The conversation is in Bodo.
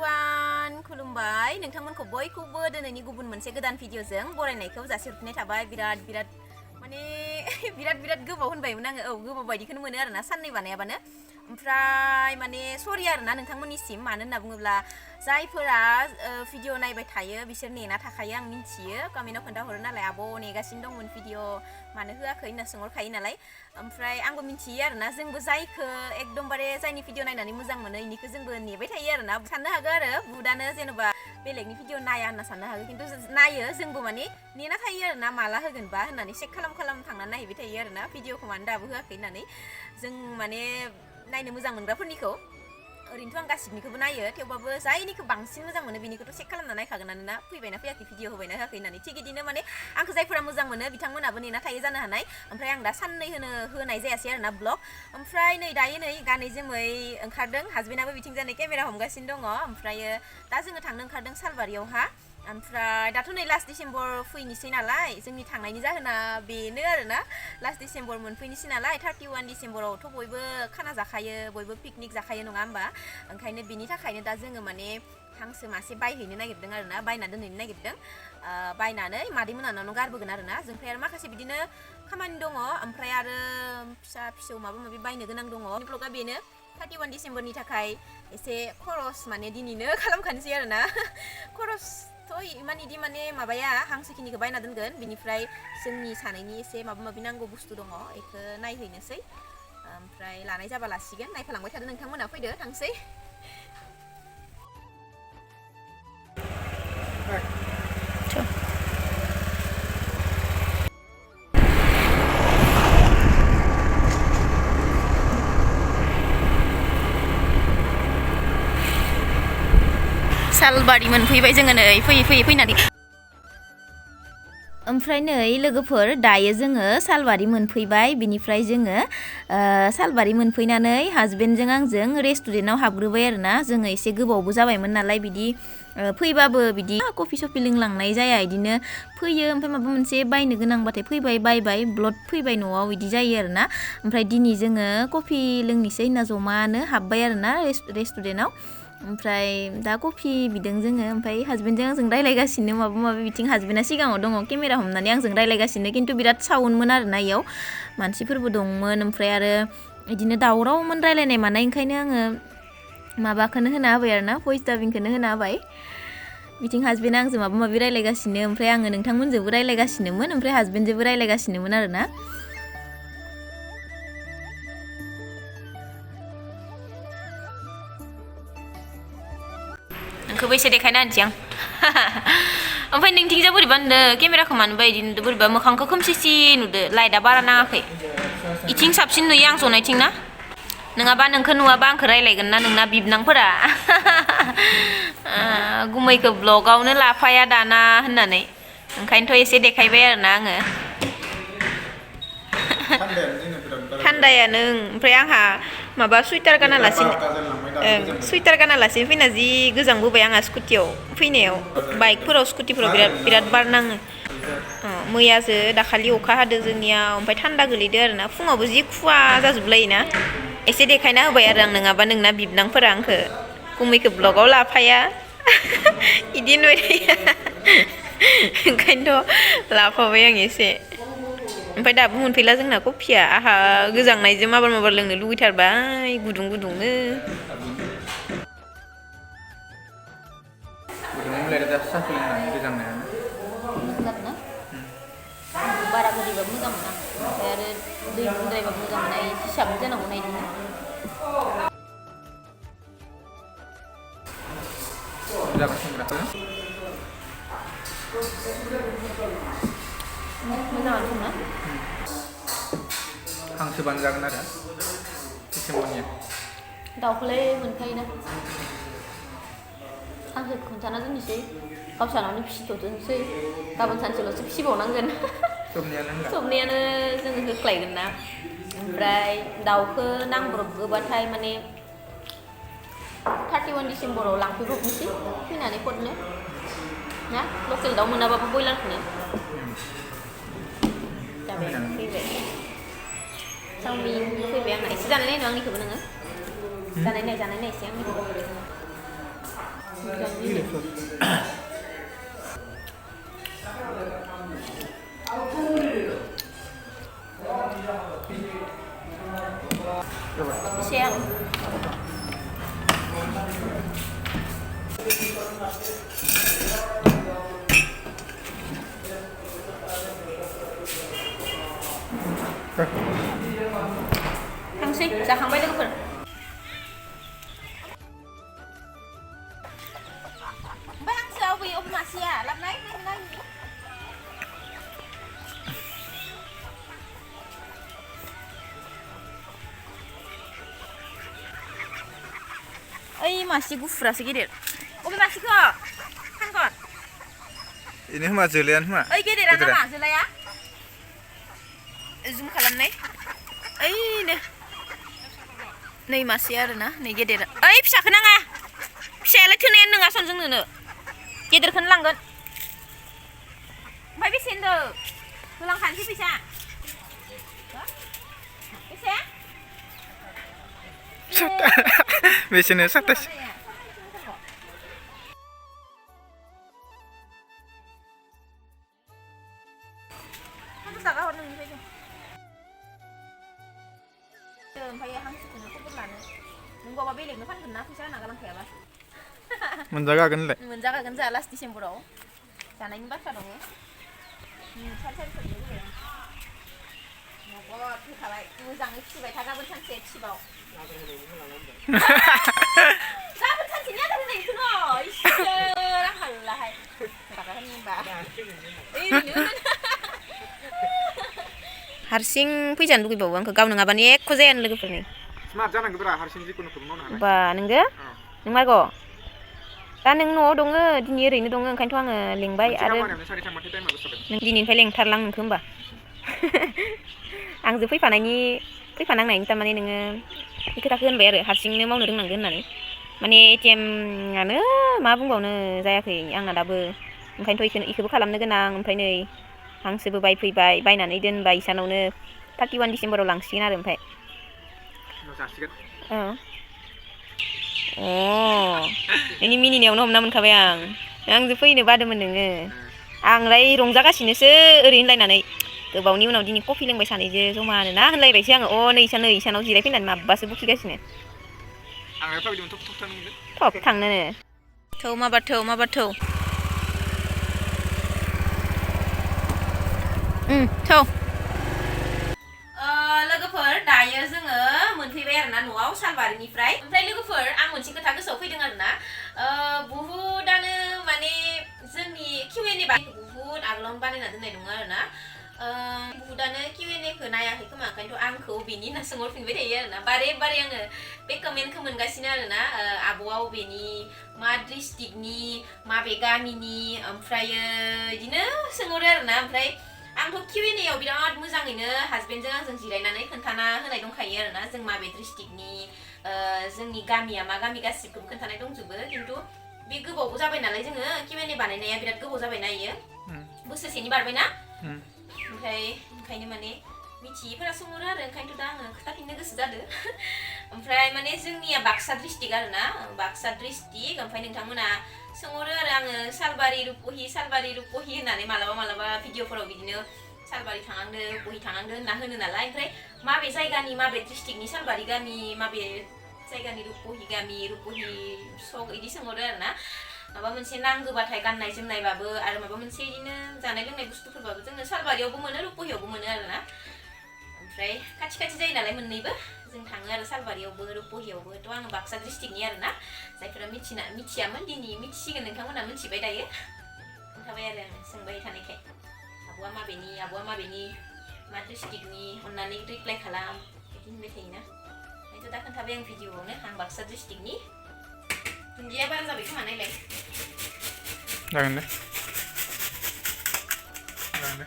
everyone खुलुमबाय नोंथांमोनखौ बयखौबो दिनैनि गुबुन मोनसे गोदान भिडिअजों बरायनायखौ जासिहरफिननाय थाबाय बिराद माने बिराद गोबाव होनबायमोन आङो गोबाव बायदिखौनो मोनो आरोना साननै बानायाबानो ओमफ्राय माने सरि आरोना नोंथांमोननिसिम मानो होनना बुङोब्ला जायफोरा भिडिअ नायबाय थायो बिसोर नेना थाखायो आं मिन्थियो कमेन्टआव खोन्थाहरो नालाय आब' नेगासिनो दंमोन भिडिअ मानो होआखै होनना सोंहरखायो नालाय ओमफ्राय आंबो मिन्थियो आरोना जोंबो जायखौ एकदमबारे जायनि भिडिअ नायनानै मोजां मोनो इनिखौ जोंबो नेबाय थायो आरोना साननो हागौ आरो बुहुदानो जेनेबा बेलेगनि भिडिअ नाया होनना साननो हागौ खिन्थु नायो जोंबो माने नेना थायो आरोना माला होगोनबा होननानै चेक खालाम थांनानै नायहैबाय थायो आरोना भिडिअखौ मानो दाबो होआखै होननानै जों माने नायनो मोजां मोनग्राफोरनिखौ ओरैनोथ' आं गासिबनिखौबो नायो थेवबाबो जायनिखौ बांसिन मोजां मोनो बिनिखौथ' चेक खालामना नायखागोनानो ना फैबायना फैयाखै भिडिअ होबायना होआखै होननानै थिग बिदिनो माने आंखौ जायफोरा मोजां मोनो बिथांमोनाबो नेना थायो जानो हानाय ओमफ्राय आं दा साननै होनाय जायासै आरोना ब्लग ओमफ्राय दायो गानै जोमै ओंखारदों हासबेन्डआबो बिथिंजाय केमेरा हमगासिनो दङ ओमफ्राय दा जोङो थांनो ओंखारदों सालबारियावहा ओमफ्राय दाथ' लास्ट डिसेम्बर फैनोसै नालाय जोंनि थांनायनि जाहोना बेनो आरोना लास्ट डिसेम्बर मोनफैनोसै नालाय 31 डिसेम्बरावथ' बयबो खाना जाखायो बयबो पिकनिक जाखायो नङा होमबा ओंखायनो बिनि थाखायनो दा जोङो माने हांसो मासे बायहैनो नागिरदों आरोना बायना दोनहैनो नागिरदों बायनानै मादै मोनानावनो गारबोगोन आरोना जोंफ्राय आरो माखासे बिदिनो खामानि दङ ओमफ्राय आरो फिसा माबा माबि बायनो गोनां दङ ब्लगा बेनो 31 डिसेम्बरनि थाखाय एसे खरस माने दिनैनो खालामखानोसै आरोना खरस इमान इदि माने माबाया हांसोखिनिखौ बायना दोनगोन बिनिफ्राय जोंनि सानैनि एसे माबा माबि नांगौ बुस्थु दङ बेखौ नायहैनोसै ओमफ्राय लानाय जाबा लासिगोन नायफालांबाय थादो नोंथांमोना फैदो थांसै सालबारि मोनफैबाय जोङो नै फैयै फैनानै ओमफ्राय लोगोफोर दायो जोङो सालबारि मोनफैबाय बिनिफ्राय जोङो सालबारि मोनफैनानै हासबेन्डजों आंजों रेस्टुरेन्टाव हाबग्रोबाय आरोना जोङो एसे गोबावबो जाबायमोन नालाय बिदि फैबाबो बिदि कफि सफि लोंलांनाय जाया बिदिनो फैयो ओमफ्राय माबा मोनसे बायनो गोनांबाथाय फैबाय बायबाय ब्लड फैबाय न'आव बिदि जायो आरोना ओमफ्राय दिनै जोङो कफि लोंनोसै होनना जमानो हाबबाय आरोना रेस्टुरेन्टाव ओमफ्राय दा कफि बिदों जोङो ओमफ्राय हासबेन्डजों आंजों रायलायगासिनो माबा माबि बिथिं हासबेन्डआ सिगाङाव दङ केमेरा हमनानै आंजों रायलायगासिनो खिन्थु बिराद साउन्डमोन आरोना इयाव मानसिफोरबो दंमोन ओमफ्राय आरो बिदिनो दावरावमोन रायलायनाय मानाय ओंखायनो आङो माबाखौनो होना होबाय आरोना भइस डाबिंखौनो होना होबाय बिथिं हासबेन्डआ आंजों माबा माबि रायलायगासिनो ओमफ्राय आङो नोंथांमोनजोंबो रायलायगासिनोमोन ओमफ्राय हासबेन्डजोंबो रायलायगासिनोमोन आरोना नोंखौबो एसे देखायना होनोसै आं ओमफ्राय नोंथिंजा बोरैबा नुदो केमेराखौ मानोबा इदि नुदो बोरैबा मोखांखौ खोमसिसि नुदो लाइटआ बारा नाङाखै इथिं साबसिन नुयो आं जनायथिं ना नङाबा नोंखौ नुवाबा आंखौ रायलायगोन ना नोंना बिबनांफोरा गुमैखौ ब्लगावनो लाफाया दाना होननानै ओंखायनोथ' एसे देखायबाय आरोना आङो थान्दायानो ओमफ्राय आंहा माबा सुइटार गानालासिनो फैना जि गोजांबोबाय आंहा स्कुटियाव फैनायाव बाइकफोराव स्कुटिफोराव बिराद बार नाङो मैयासो दाखालि अखा हादों जोंनियाव ओमफ्राय थान्दा गोलैदो आरोना फुङावबो जि खुवा जाजोबलायोना एसे देखायना होबाय आरो आं नङाबा नोंना बिबनांफोरा आंखौ गुमैखौ ब्लगाव लाफाया इदि नुबाय थायो ओंखायनोथ' लाफाबाय आं एसे ओमफ्राय दाबो मोनफैला जोंना कफिया आहा गोजांनायजों माबार लोंनो लुगैथारबाय गुदुंनो बारा गोदैबाबो मोजां मोना ओमफ्राय आरो दै बुंद्रायबाबो मोजां मोना हिसाबनि जानांगौ ना इदिनो मोजाङानो दंना हांसो बानजागोन आरो डिसेम्बरनिया दाउखौलाय मोनखायोना हांसो खोन्थाना दोननोसै गावसानावनो फिसिथ'थोंसै गाबोन सानसेल'सो फिसिबावनांगोन सबनियानो जोङो होख्लायगोन ना ओमफ्राय दाउखौ नांब्रबगोबाथाय माने 31 डिसेम्बराव लांफैब्रबनोसै फैनानै फटनो ना लकेल दाउ मोनाबाबो बयलारखौनो फैबाय चावमिन फैबाय आंना एसे जानाय नायनो आंनिखौबो नोङो जानाय नायसै आंनिखौबो Siang. Hangsih, जाखांबाय लोगोफोर. ओमफ्राय हांसोआ अबे मासेया लाबनाय नायनि. ओइ मासे गुफुरासो गेदेर. अबे मासेखौ? थांगोन. Ini mah jelian mah. ओइ गेदेरा नामा जोलाया? जुम खालामनाय. ओइनो. नै मासे आरोना, नै गेदेरा. ओइ फिसाखौ नाङा. फिसायालाय थोनायानो नङा सन जोंनोनो. गेदेरखौनो लांगोन. ओमफ्राय बेसे होनदों? होलांखानोसै फैसा. बेसे? Besinnya 100. ओमफ्राय हांसोखौनो खबर लानो नों बाबा बेलेगनो फानगोन ना फैसा होना गालांखायाबा मोनजागागोनलाय मोनजागागोन जोंहा लास्ट डिसेम्बराव जानायनि बाथ्रा दङ नगद होखाबाय मोजाङै फिसिबाय था गाबोन सानसे फिसिबाव गाबोन सानसेनि आदार होनायखौनो इसोर आंहालाहाय रागा होनो होनबा हारसिं फैजानो लुगैबावो आंखौ गाव नङाबानो एख' जायानो लोगोफोरनि स्मार्ट जानांगौब्रा हारसिं जिखुनुखौबो मावनो हानाय बा नोंगो नों मारग' दा नों न'आव दङ दिनै ओरैनो दङ ओंखायनोथ' आङो लिंबाय आरो नों दिनैनिफ्राय लेंथारलां नोंखौ होमबा आंजों फैफानांनायनि थारमाने नोङो बे खोथाखौ होनबाय आरो हारसिंनो मावनो रोंनांगोन होननानै माने एटिएमआनो मा बुंबावनो जायाखै आंना दाबो ओंखायनोथ' इखौबो खालामनो गोनां ओमफ्राय नै हांसोबो बायफैबाय बायनानै दोनबाय इसानावनो 31 डिसेम्बराव लांसिगोन आरो ओमफ्राय नोंनि मिनिनायावनो हमना मोनखाबाय आंजों फैनो बादोंमोन नोङो आंलाय रंजागासिनोसो ओरैनो होनलायनानै गोबावनि उनाव दिनै कफि लोंबाय सानैजों जमानो ना होनलायबायसो आङो नै इसानाव जिरायफैनानै माब्बासो बुखिगासिनो थब थांनोनो माबार थौ थौ लोगोफोर दायो जोङो मोनफैबाय आरोना न'आव सालबारिनिफ्राय ओमफ्राय लोगोफोर आं मोनसे खोथा गोसोआव फैदों आरोना बुहुदानो माने जोंनि Q&A बुहुद आगोलावनो बानायना दोननाय दङ आरोना बुहुदानो Q&Aखौ नायाखै खोमा ओंखायनोथ' आंखौ बेनि होनना सोंहरफिनबाय थायो आरोना बारे आङो बे कमेन्टखौ मोनगासिनो आरोना आब'आ अबेनि मा डिस्ट्रिक्टनि माबे गामिनि ओमफ्रायो बिदिनो सोंहरो आरोना ओमफ्राय आंथ' Q&Aयाव बिराद मोजाङैनो हासबेन्डजों आंजों जिरायनानै खोन्थाना होनाय दंखायो आरोना जों माबे डिस्ट्रिक्टनि जोंनि गामिया मा गामि गासिबखौबो खोन्थानाय दंजोबो खिन्थु बे गोबावबो जाबाय नालाय जोङो Q&A बानायनाया बिराद गोबाव जाबायना इयो बोसोरसेनि बारबायना ओमफ्राय ओंखायनो माने मिथियैफोरा सोंहरो आरो ओंखायनोथ' दा आङो खोथाफिननो गोसो जादों ओमफ्राय माने जोंनिया बाक्सा डिस्ट्रिक्ट आरोना बाक्सा डिस्ट्रिक्ट ओमफ्राय नोंथांमोना सोंहरो आरो आङो सालबारि रुपहि होननानै मालाबा भिडिअफोराव बिदिनो सालबारि थांनांदो रुपहि थांनांदो होनना होनो नालाय ओमफ्राय माबे जायगानि माबे डिस्ट्रिक्टनि सालबारि गामि माबे जायगानि रुपहि गामि रुपहि सक इदि सोंहरो आरोना माबा मोनसे नांगौबाथाय गाननाय जोमनायबाबो आरो माबा मोनसे बिदिनो जानाय लोंनाय बुस्थुफोरबाबो जोङो सालबारियावबो मोनो रुपहियावबो मोनो आरोना ओमफ्राय खाथि जायो नालाय मोननैबो जों थाङो आरो सालबारियावबो रुपहियावबोथ' आङो बाक्सा डिस्ट्रिक्टनि आरोना जायफोरा मिथियामोन दिनै मिथिसिगोन नोंथांमोना मिथिबाय दायो खोन्थाबाय आरो आङो सोंबाय थानायखाय आब'आ माबेनि मा डिस्ट्रिक्टनि अननानै रिप्लाइ खालाम बिदि होनबाय थायोना ओमफ्राय दा खोन्थाबाय आं भिडिअआवनो आं बाक्सा डिस्ट्रिक्टनि दुन्दिया बारा जाबाय खोमा नायलाय जागोन दे